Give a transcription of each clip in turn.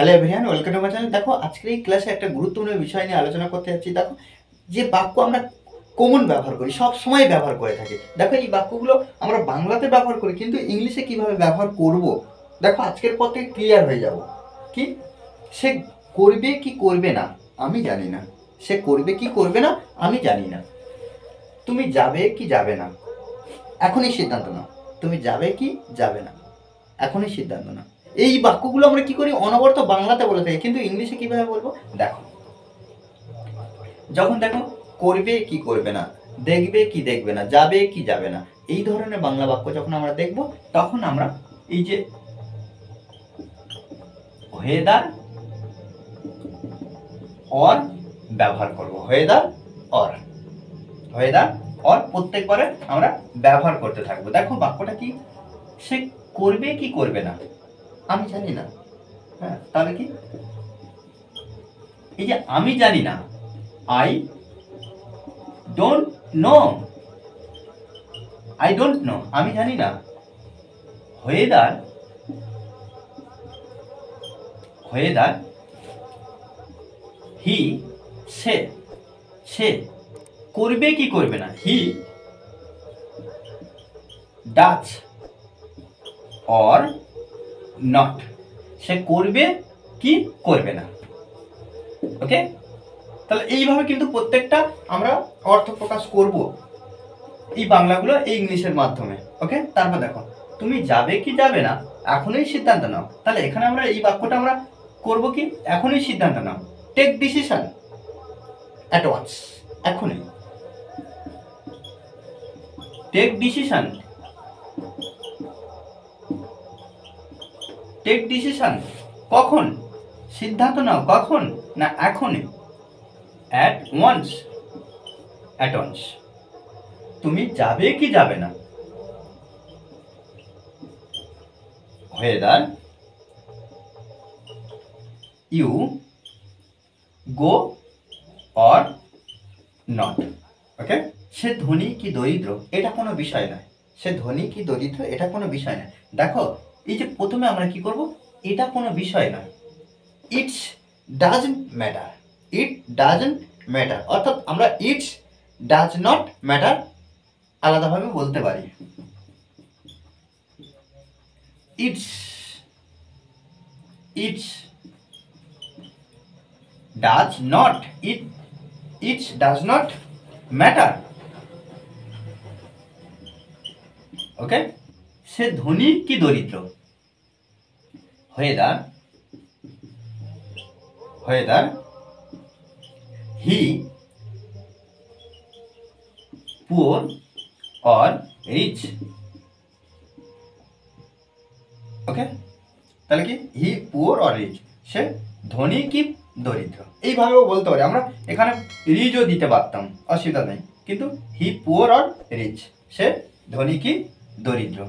Hello everyone, welcome to my channel. দেখো, আজকের এই ক্লাসে একটা গুরুত্বপূর্ণ বিষয় নিয়ে আলোচনা করতে যাচ্ছি। দেখো, যে বাক্য আমরা কমন ব্যবহার করি, সব সময় ব্যবহার করে থাকি। দেখো, এই বাক্যগুলো আমরা বাংলাতে ব্যবহার করি, কিন্তু ইংলিশে কিভাবে ব্যবহার করব, দেখো আজকের পর থেকে ক্লিয়ার হয়ে যাব। কি, সে করবে কি করবে না আমি জানি না, সে করবে কি করবে না আমি জানি না, তুমি যাবে কি যাবে না এখনই সিদ্ধান্ত নাও, তুমি যাবে কি যাবে না এখনই সিদ্ধান্ত নাও। এই বাক্যগুলো আমরা কি করি, অনবরত বাংলাতে বলে থাকি, কিন্তু ইংলিশে কিভাবে বলবো। দেখো, যখন দেখো করবে কি করবে না, দেখবে কি দেখবে না, যাবে কি যাবে না, এই ধরনের বাংলা বাক্য যখন আমরা দেখব, তখন আমরা এই যে ওয়েদার অর ব্যবহার করব। ওয়েদার অর, ওয়েদার অর প্রত্যেকবারে আমরা ব্যবহার করতে থাকবো। দেখো বাক্যটা কি, সে করবে কি করবে না আমি জানি না। হ্যাঁ, তাহলে কি, এই যে আমি জানি না, I don't know, I don't know, আমি জানি না। ওয়েদার, ওয়েদার হি, সে, সে করবে কি করবে না, হি ডাচ অর নট, সে করবে কি করবে না। ওকে, তাহলে এইভাবে কিন্তু প্রত্যেকটা আমরা অর্থ প্রকাশ করব এই বাংলাগুলো এই ইংলিশের মাধ্যমে। ওকে, তারপর দেখো, তুমি যাবে কি যাবে না এখনই সিদ্ধান্ত নাও। তাহলে এখানে আমরা এই বাক্যটা আমরা করব কি, এখনই সিদ্ধান্ত নাও, টেক ডিসিশন অ্যাট ওয়ান্স, এখনই টেক ডিসিশন, টেক ডিসিশন কখন, সিদ্ধান্ত নাও কখন, না এখনই, অ্যাট ওয়ান্স, অ্যাট ওয়ান্স, তুমি যাবে কি যাবে না। whether you go or not. ওকে, সে ধনী কি দরিদ্র এটা কোনো বিষয় নয়, সে ধনী কি দরিদ্র এটা কোনো বিষয় নয়। দেখো, এই যে প্রথমে আমরা কি করব, এটা কোনো বিষয় নয়, it's doesn't matter, it doesn't matter, অর্থাৎ আমরা ইটস ডাজ নট ম্যাটার আলাদাভাবে বলতে পারি। It's, it's does not, it's does not matter. Okay, সে ধনী কি দরিদ্র, whether, whether he poor or rich. ওকে, তাহলে কি, হি পুয়ার অর রিচ, সে ধনী কি দরিদ্র, এইভাবেও বলতে পারি আমরা। এখানে রিচও দিতে পারতাম, অসুবিধা নেই, কিন্তু হি পুয়ার অর রিচ, সে ধনী কি দরিদ্র।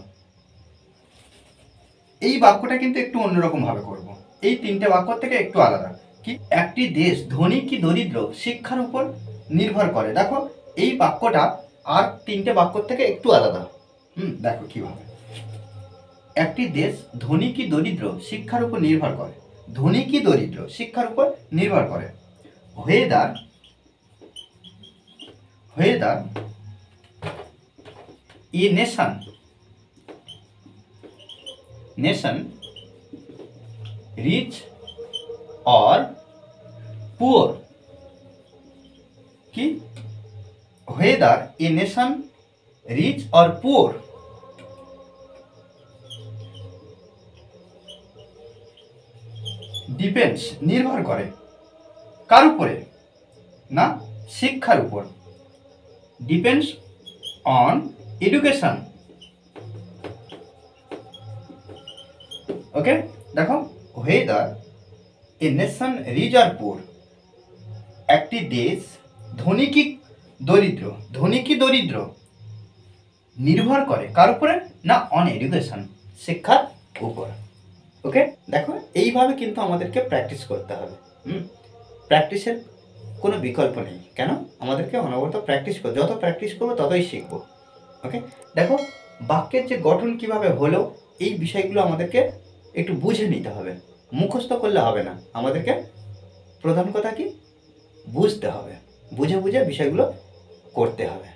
এই বাক্যটা কিন্তু একটু অন্যরকম ভাবে করব, এই তিনটে বাক্য থেকে একটু আলাদা। কি, একটি দেশ ধনী কি দরিদ্র শিক্ষার উপর নির্ভর করে। দেখো, এই বাক্যটা আর তিনটে বাক্য থেকে একটু আলাদা। দেখো কিভাবে, একটি দেশ ধনী কি দরিদ্র শিক্ষার উপর নির্ভর করে, ধনী কি দরিদ্র শিক্ষার উপর নির্ভর করে। whether, whether a nation, nation rich or poor, কি, whether a nation rich or poor depends, নির্ভর করে কার উপরে, না শিক্ষার উপর, ডিপেন্ডস অন এডুকেশন। ওকে, দেখো, whether a nation rich or poor, একটি দেশ ধনী কি দরিদ্র, ধনী কি দরিদ্র নির্ভর করে কার উপরে, না অন এডুকেশন, শিক্ষার উপর। ওকে, দেখো এইভাবে কিন্তু আমাদেরকে প্র্যাকটিস করতে হবে। প্র্যাকটিসের কোনো বিকল্প নেই, কেন, আমাদেরকে অনবরত প্র্যাকটিস করবো, যত প্র্যাকটিস করবো ততই শিখবো। ওকে, দেখো বাক্যের যে গঠন কিভাবে হলো, এই বিষয়গুলো আমাদেরকে একটু বুঝে নিতে হবে। মুখস্থ করলে হবে না, আমাদেরকে প্রধান কথা কি বুঝতে হবে, বুঝে বুঝে বিষয়গুলো করতে হবে।